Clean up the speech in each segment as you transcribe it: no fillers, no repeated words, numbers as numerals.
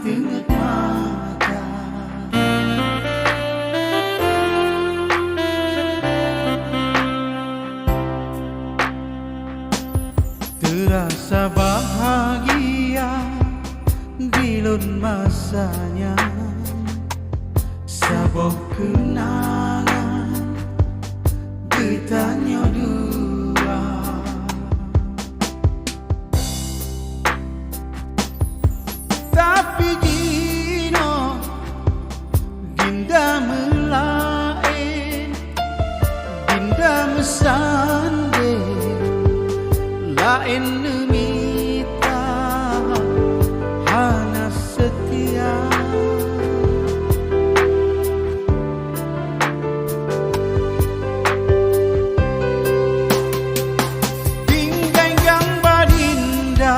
tengok mata. Terasa bahagia dilun masanya, sebuah kenangan bertanya dua. Tapi Gino Dinda melain, Dinda mesande lain nemita hana setia. Tinggai gambar Dinda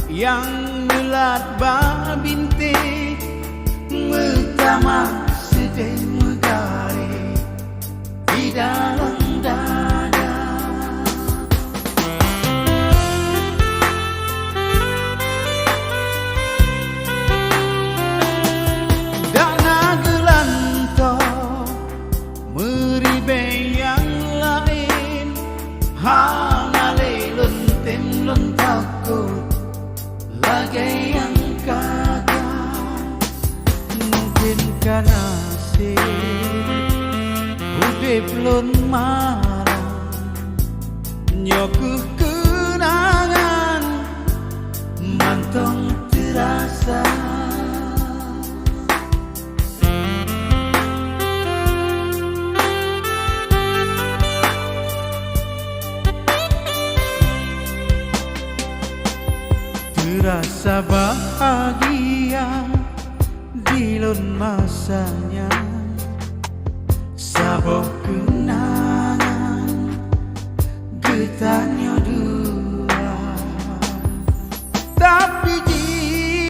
yang melat babinte, pertama sedih megari di dalam dada. Dana gelanto meribe yang lain, hana lelun temlun takut lagi yang kagak. Mungkin karena udip lun marah nyokuh kenangan mantong terasa. Terasa